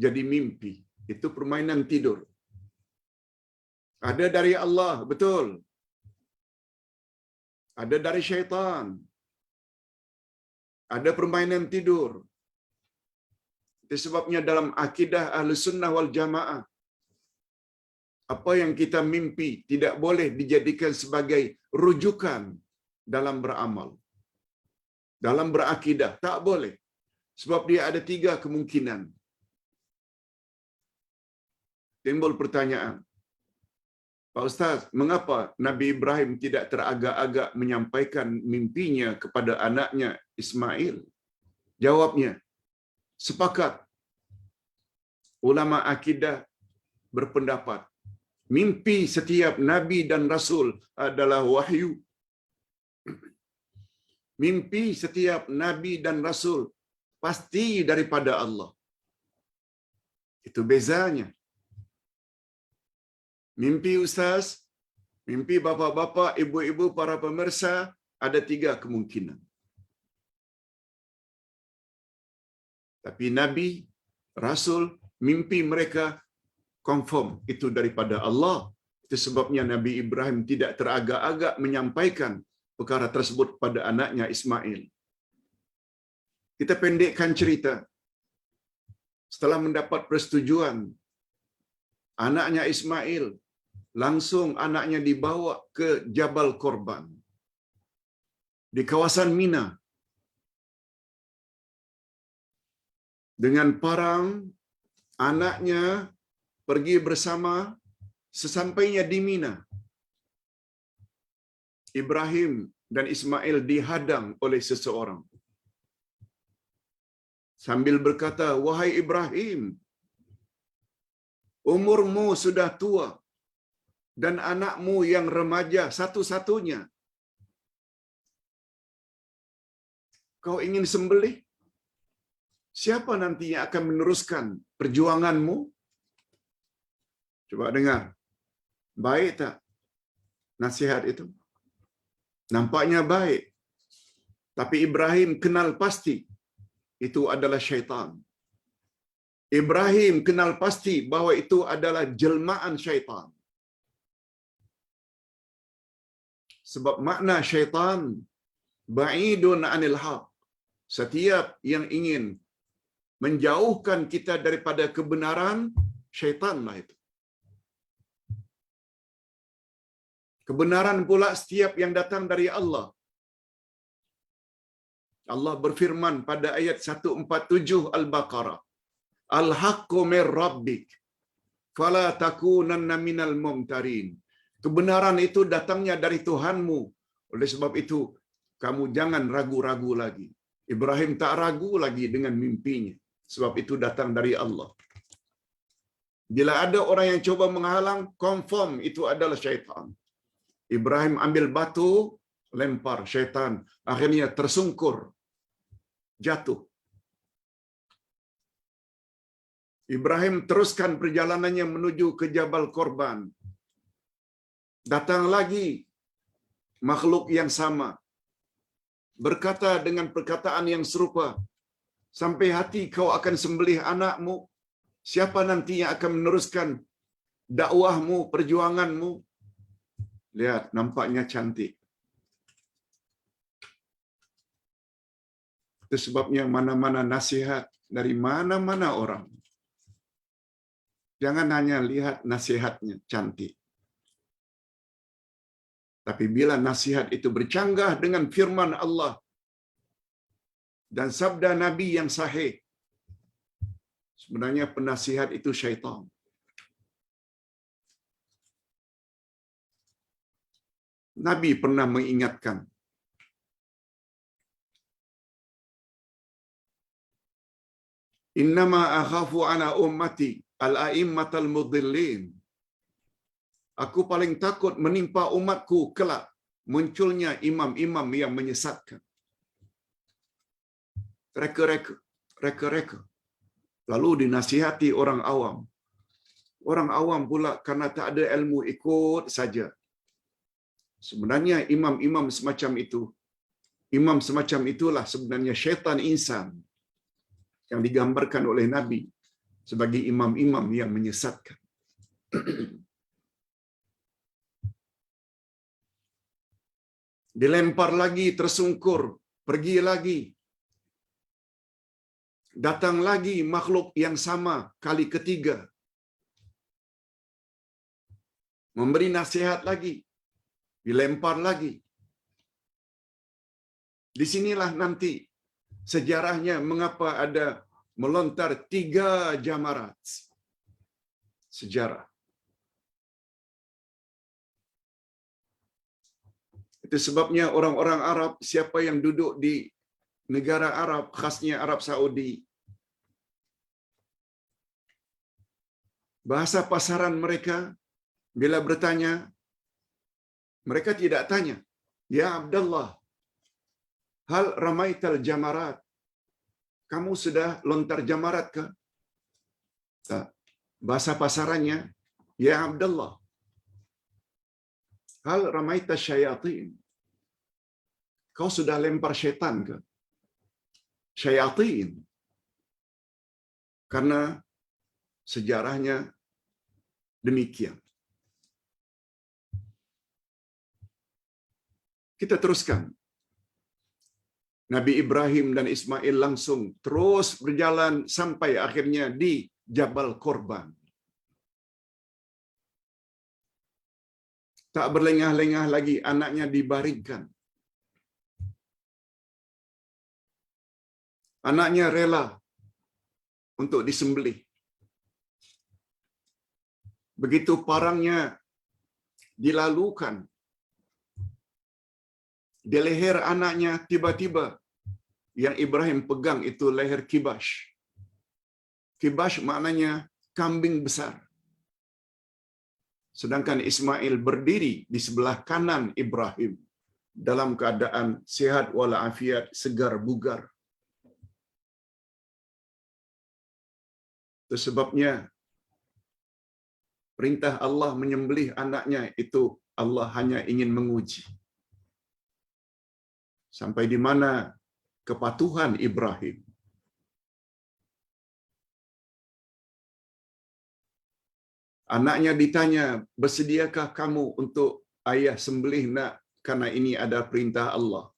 jadi mimpi. Itu permainan tidur. Ada dari Allah, betul. Ada dari syaitan. Ada permainan tidur. Itu sebabnya dalam akidah Ahlussunnah wal Jamaah, apa yang kita mimpi tidak boleh dijadikan sebagai rujukan dalam beramal. Dalam berakidah, tak boleh. Sebab dia ada 3 kemungkinan. Timbul pertanyaan, Pak Ustaz, mengapa Nabi Ibrahim tidak teragak-agak menyampaikan mimpinya kepada anaknya Ismail? Jawabnya, sepakat. Ulama akidah berpendapat, mimpi setiap Nabi dan Rasul adalah wahyu. Mimpi setiap Nabi dan Rasul pasti daripada Allah. Itu bezanya. Mimpi Ustaz, mimpi bapa-bapa, ibu-ibu, para pemirsa, ada 3 kemungkinan. Tapi Nabi, Rasul, mimpi mereka confirm itu daripada Allah. Itu sebabnya Nabi Ibrahim tidak teragak-agak menyampaikan perkara tersebut pada anaknya Ismail. Kita pendekkan cerita. Setelah mendapat persetujuan, anaknya Ismail, langsung anaknya dibawa ke Jabal Korban di kawasan Mina. Dengan parang, anaknya pergi bersama. Sesampainya di Mina, Ibrahim dan Ismail dihadang oleh seseorang. Sambil berkata, wahai Ibrahim, umurmu sudah tua dan anakmu yang remaja satu-satunya. Kau ingin sembelih? Siapa nantinya akan meneruskan perjuanganmu? Coba dengar. Baik tak nasihat itu? Nampaknya baik. Tapi Ibrahim kenal pasti itu adalah syaitan. Ibrahim kenal pasti bahwa itu adalah jelmaan syaitan. Sebab makna syaitan ba'idun anil haq. Setiap yang ingin menjauhkan kita daripada kebenaran, syaitanlah itu. Kebenaran pula setiap yang datang dari Allah. Allah berfirman pada ayat 147 Al-Baqarah, Al-haqqu mir rabbik fala takunanna minal mumtarin. Kebenaran itu datangnya dari Tuhanmu. Oleh sebab itu, kamu jangan ragu-ragu lagi. Ibrahim tak ragu lagi dengan mimpinya. Sebab itu datang dari Allah. Bila ada orang yang coba menghalang, confirm itu adalah syaitan. Ibrahim ambil batu, lempar syaitan. Akhirnya tersungkur, jatuh. Ibrahim teruskan perjalanannya menuju ke Jabal Korban. Datang lagi makhluk yang sama, berkata dengan perkataan yang serupa, sampai hati kau akan sembelih anakmu? Siapa nanti yang akan meneruskan dakwahmu, perjuanganmu? Lihat, nampaknya cantik. Itu sebabnya mana-mana nasihat dari mana-mana orang, jangan hanya lihat nasihatnya cantik. Tapi bila nasihat itu bercanggah dengan firman Allah dan sabda Nabi yang sahih, sebenarnya penasihat itu syaitan. Nabi pernah mengingatkan, Innama akhafu ala ummati al-a'immatal mudhillin. Aku paling takut menimpa umatku kelak munculnya imam-imam yang menyesatkan. Reka-reka. Lalu dinasihati orang awam. Orang awam pula karena tak ada ilmu ikut saja. Sebenarnya imam-imam semacam itulah sebenarnya syaitan insan yang digambarkan oleh Nabi sebagai imam-imam yang menyesatkan. Dilempar lagi, tersungkur, pergi lagi. Datang lagi makhluk yang sama kali ketiga. Memberi nasihat lagi. Dilempar lagi. Di sinilah nanti sejarahnya mengapa ada melontar 3 jamarat. Sejarah. Itu sebabnya orang-orang Arab, siapa yang duduk di negara Arab, khasnya Arab Saudi, bahasa pasaran mereka bila bertanya, mereka tidak tanya, Ya Abdullah, hal ramaital jamarat? Kamu sudah lontar jamarat ke? Tak. Bahasa pasarannya, Ya Abdullah, hal ramaita syayatin? Kau sudah lempar syaitan ke? Syayatin. Karena sejarahnya demikian. Kita teruskan. Nabi Ibrahim dan Ismail langsung terus berjalan sampai akhirnya di Jabal Korban. Tak berlengah-lengah lagi, anaknya dibaringkan. Anaknya rela untuk disembelih. Begitu parangnya dilalukan di leher anaknya, tiba-tiba yang Ibrahim pegang itu leher kibash. Kibash maknanya kambing besar. Sedangkan Ismail berdiri di sebelah kanan Ibrahim dalam keadaan sihat walafiat, segar bugar. Itu sebabnya perintah Allah menyembelih anaknya itu Allah hanya ingin menguji. Sampai di mana kepatuhan Ibrahim. Anaknya ditanya, bersediakah kamu untuk ayah sembelih nak? Karena ini ada perintah Allah.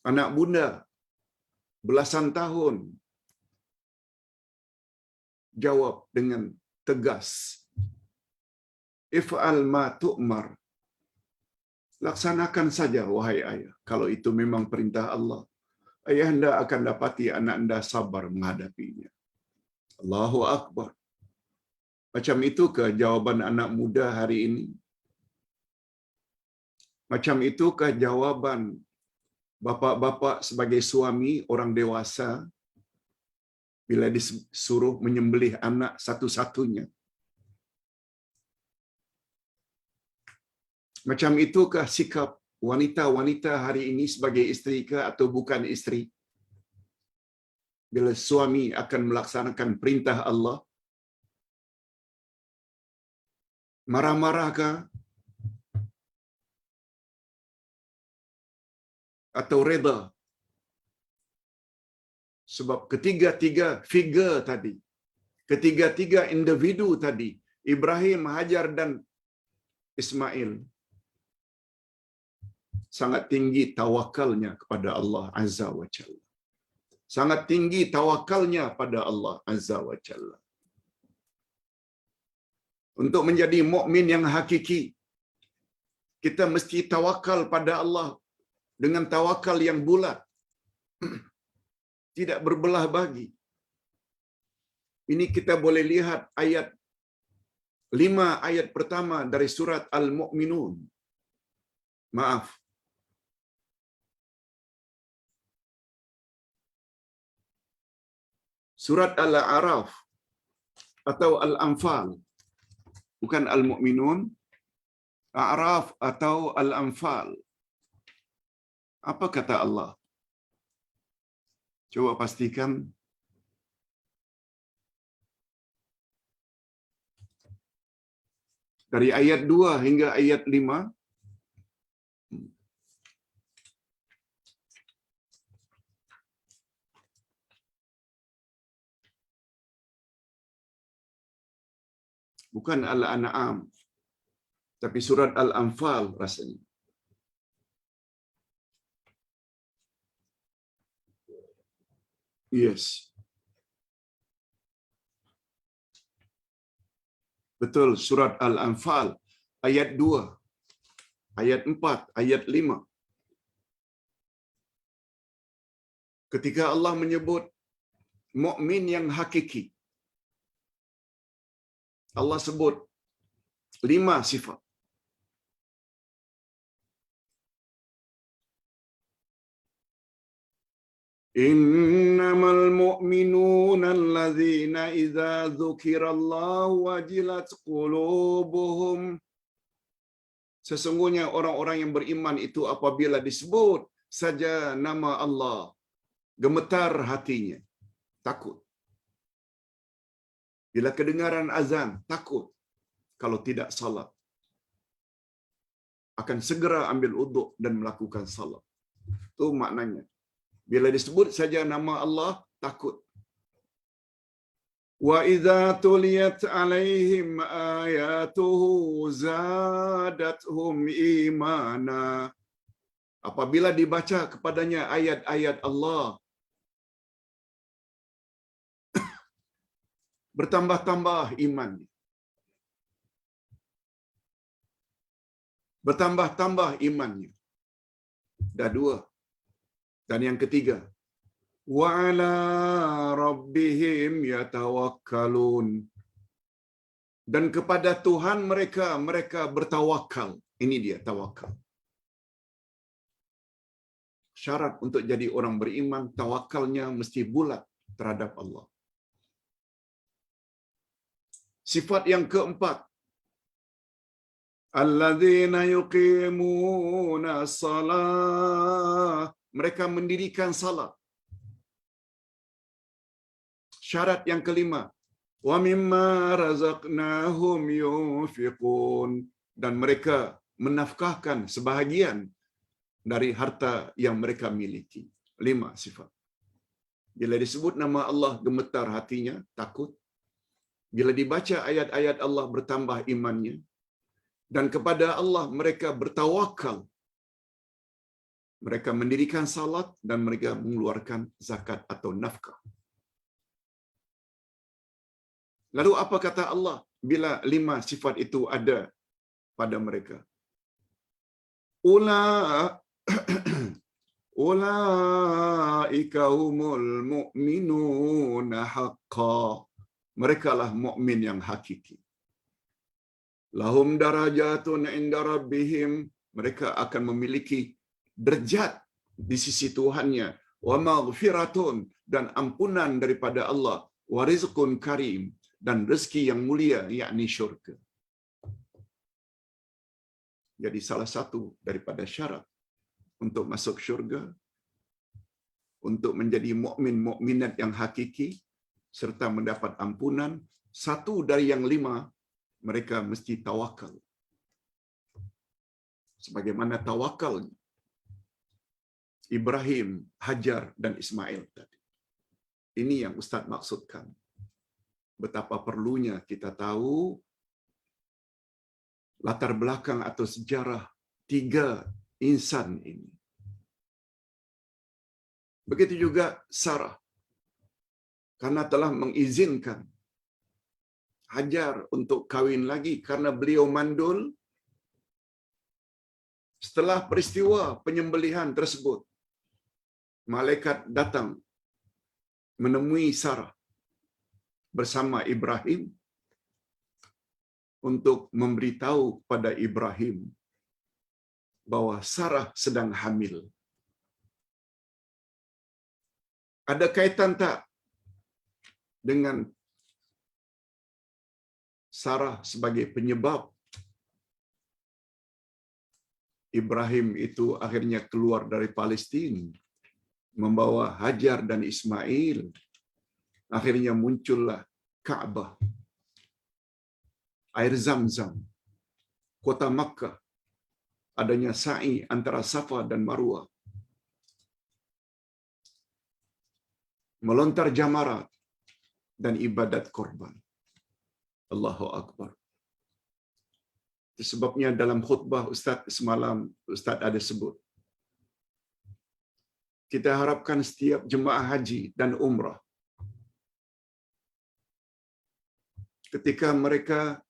Anak bunda, belasan tahun, jawab dengan tegas, If'al ma tu'mar. Laksanakan saja, wahai ayah. Kalau itu memang perintah Allah, ayah anda akan dapati anak anda sabar menghadapinya. Allahu Akbar. Macam itu ke jawaban anak muda hari ini? Macam itu ke jawaban bapa-bapa sebagai suami orang dewasa bila disuruh menyembelih anak satu-satunya? Macam itukah sikap wanita-wanita hari ini sebagai isteri ke atau bukan isteri? Bila suami akan melaksanakan perintah Allah, marah-marah ke atau reda? Sebab ketiga-tiga figure tadi, ketiga-tiga individu tadi, Ibrahim, Hajar dan Ismail, sangat tinggi tawakalnya kepada Allah Azza wa Jalla. Sangat tinggi tawakalnya pada Allah Azza wa Jalla. Untuk menjadi mukmin yang hakiki, kita mesti tawakal pada Allah dengan tawakal yang bulat. Tidak berbelah bagi. Ini kita boleh lihat ayat 5 ayat pertama dari surat Al-Mu'minun. Maaf. Surat Al-A'raf atau Al-Anfal. Bukan Al-Mu'minun. A'raf atau Al-Anfal. Apa kata Allah? Coba pastikan. Dari ayat 2 hingga ayat 5. Bukan Al-An'am, tapi surat Al-Anfal rasanya. Yes. Betul, surat Al-Anfal ayat 2, ayat 4, ayat 5. Ketika Allah menyebut mukmin yang hakiki, Allah sebut 5 sifat. Innamal mu'minuna allazina idza dzukirallahu wajilat qulubuhum. Sesungguhnya orang-orang yang beriman itu apabila disebut saja nama Allah, gemetar hatinya, takut. Bila kedengaran azan, takut. Kalau tidak salat, akan segera ambil uduk dan melakukan salat. Itu maknanya. Bila disebut saja nama Allah, takut. Wa idza tuliyat alaihim ayatuhu zadatuhum imana. Apabila dibaca kepadanya ayat-ayat Allah, bertambah-tambah imannya. Bertambah-tambah imannya. Dah 2. Dan yang ketiga, wa ala rabbihim yatawakkalun. Dan kepada Tuhan mereka bertawakal. Ini dia tawakal. Syarat untuk jadi orang beriman, tawakalnya mesti bulat terhadap Allah. Sifat yang keempat, alladzina yuqimuna shalah. Mereka mendirikan salat. Syarat yang kelima, wa mimma razaqnahum yunfiqun. Dan mereka menafkahkan sebahagian dari harta yang mereka miliki. 5 sifat. Bila disebut nama Allah, gemetar hatinya, takut. Bila dibaca ayat-ayat Allah, bertambah imannya. Dan kepada Allah mereka bertawakal. Mereka mendirikan salat dan mereka mengeluarkan zakat atau nafkah. Lalu apa kata Allah bila 5 sifat itu ada pada mereka? Ula ulaika humul mu'minuna haqqan. Merekalah mukmin yang hakiki. Lahum darajatun inda rabbihim. Mereka akan memiliki derajat di sisi Tuhannya. Wa maghfiratun, dan ampunan daripada Allah. Wa rizqun karim, dan rezeki yang mulia, yakni syurga. Jadi salah satu daripada syarat untuk masuk syurga, untuk menjadi mukmin mukminat yang hakiki serta mendapat ampunan, satu dari yang 5, mereka mesti tawakal. Sebagaimana tawakal Ibrahim, Hajar dan Ismail tadi. Ini yang Ustaz maksudkan. Betapa perlunya kita tahu latar belakang atau sejarah 3 insan ini. Begitu juga Sarah, karena telah mengizinkan Hajar untuk kawin lagi karena beliau mandul. Setelah peristiwa penyembelihan tersebut, malaikat datang menemui Sarah bersama Ibrahim untuk memberitahu kepada Ibrahim bahwa Sarah sedang hamil. Ada kaitan tak dengan Sarah sebagai penyebab Ibrahim itu akhirnya keluar dari Palestin, membawa Hajar dan Ismail? Akhirnya muncullah Ka'bah, air Zam-Zam, kota Makkah, adanya sa'i antara Safa dan Marwah, melontar jamarat, dan ibadat korban. Allahu Akbar. Itu sebabnya dalam khutbah Ustaz semalam, Ustaz ada sebut, kita harapkan setiap jemaah haji dan umrah, ketika mereka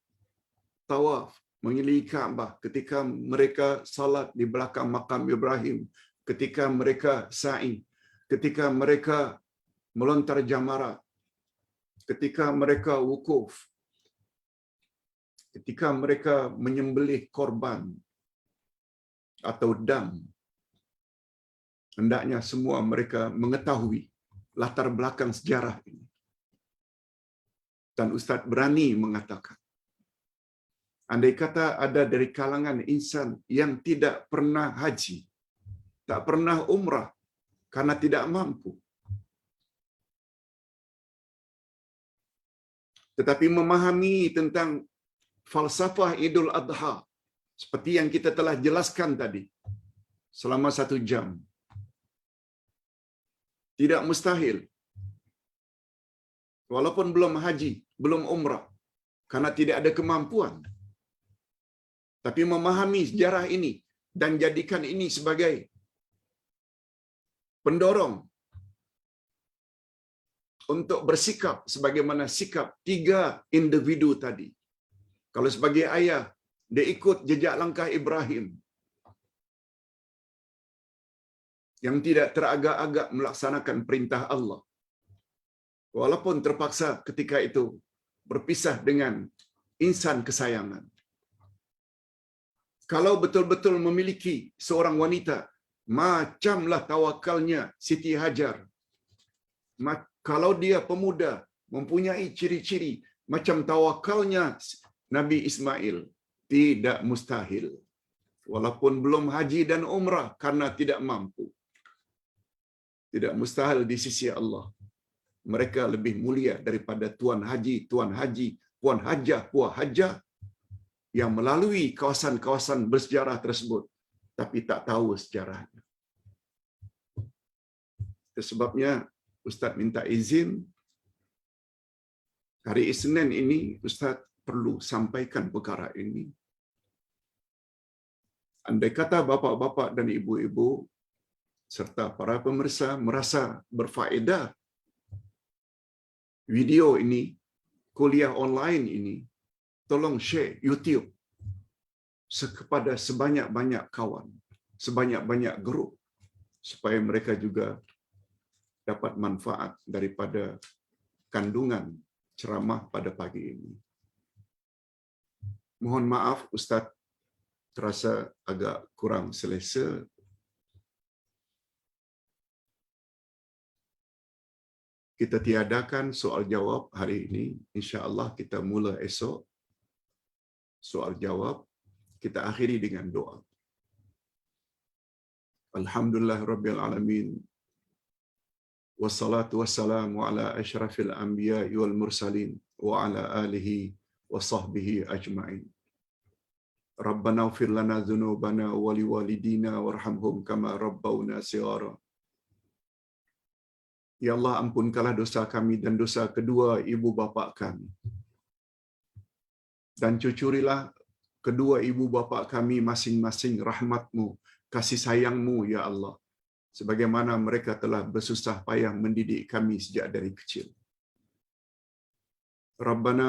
tawaf mengelilingi Kaabah, ketika mereka salat di belakang makam Ibrahim, ketika mereka sa'i, ketika mereka melontar jamarat, ketika mereka wukuf, ketika mereka menyembelih korban atau dam, hendaknya semua mereka mengetahui latar belakang sejarah ini. Dan Ustaz berani mengatakan, andai kata ada dari kalangan insan yang tidak pernah haji, tak pernah umrah karena tidak mampu, tetapi memahami tentang falsafah Idul Adha, seperti yang kita telah jelaskan tadi selama 1 jam, tidak mustahil, walaupun belum haji, belum umrah, karena tidak ada kemampuan, tapi memahami sejarah ini dan jadikan ini sebagai pendorong untuk bersikap sebagaimana sikap 3 individu tadi. Kalau sebagai ayah, dia ikut jejak langkah Ibrahim yang tidak teragak-agak melaksanakan perintah Allah, walaupun terpaksa ketika itu berpisah dengan insan kesayangan. Kalau betul-betul memiliki seorang wanita, macamlah tawakalnya Siti Hajar. Kalau dia pemuda, mempunyai ciri-ciri macam tawakalnya Nabi Ismail, tidak mustahil. Walaupun belum haji dan umrah karena tidak mampu, tidak mustahil di sisi Allah. Mereka lebih mulia daripada tuan haji, puan hajah, puan hajah yang melalui kawasan-kawasan bersejarah tersebut tapi tak tahu sejarahnya. Itu sebabnya Ustaz minta izin hari Isnin ini Ustaz perlu sampaikan perkara ini. Andai kata bapa-bapa dan ibu-ibu serta para pemirsa merasa berfaedah video ini, kuliah online ini, tolong share YouTube kepada sebanyak-banyak kawan. sebanyak-banyak grup supaya mereka juga dapat manfaat daripada kandungan ceramah pada pagi ini. Mohon maaf Ustaz terasa agak kurang selesa. Kita tiadakan soal jawab hari ini. Insya-Allah kita mula esok soal jawab. Kita akhiri dengan doa. Alhamdulillah Rabbil Alamin. Wassalatu wassalamu ala asyrafil anbiya'i wal mursalin wa ala alihi wa sahbihi ajma'in. Rabbana ighfir lana dzunubana wa liwalidina warhamhum kama rabbawna shighara. Ya Allah, ampunkanlah dosa kami dan dosa kedua ibu bapa kami. Dan cucurilah kedua ibu bapa kami masing-masing rahmat-Mu, kasih sayang-Mu ya Allah. Sebagaimana mereka telah bersusah payah mendidik kami sejak dari kecil. Rabbana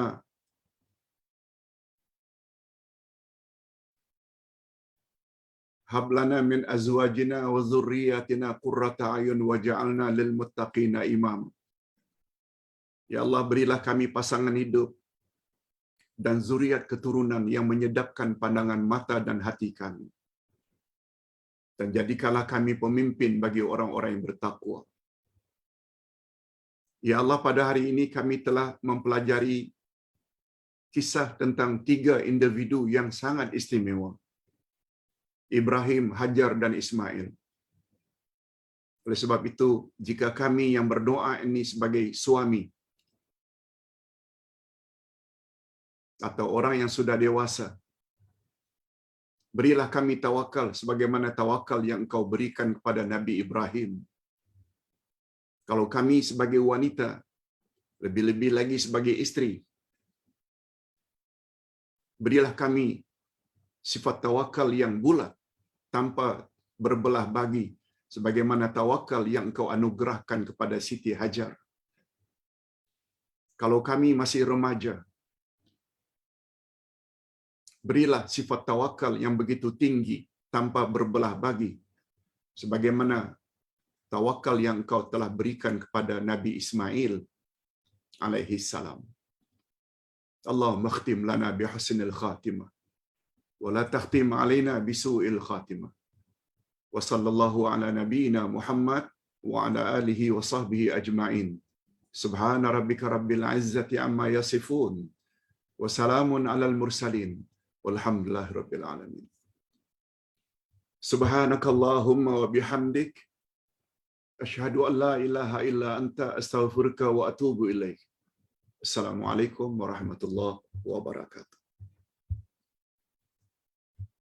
hab lana min azwajina wa dhurriyyatina qurrata a'yun waj'alna lil muttaqina imam. Ya Allah, berilah kami pasangan hidup dan zuriat keturunan yang menyedapkan pandangan mata dan hati kami. Dan jadikanlah kami pemimpin bagi orang-orang yang bertakwa. Ya Allah, pada hari ini kami telah mempelajari kisah tentang 3 individu yang sangat istimewa. Ibrahim, Hajar dan Ismail. Oleh sebab itu, jika kami yang berdoa ini sebagai suami atau orang yang sudah dewasa, berilah kami tawakal sebagaimana tawakal yang Engkau berikan kepada Nabi Ibrahim. Kalau kami sebagai wanita, lebih-lebih lagi sebagai isteri, berilah kami sifat tawakal yang bulat tanpa berbelah bagi sebagaimana tawakal yang Engkau anugerahkan kepada Siti Hajar. Kalau kami masih remaja, berilah sifat tawakal yang begitu tinggi tanpa berbelah bagi sebagaimana tawakal yang Engkau telah berikan kepada Nabi Ismail alaihi salam. Allahumma khtim lana bihusnil khatimah wa la takhtim alaina bisu'il khatimah. Wa sallallahu ala nabiyyina Muhammad wa ala alihi wa sahbihi ajma'in. Subhana rabbika rabbil izzati amma yasifun wa salamun alal mursalin walhamdulillahi rabbil alamin. Subhanakallahumma wa bihamdik asyhadu an la ilaha illa anta astaghfiruka wa atubu ilaik. Assalamualaikum warahmatullahi wabarakatuh.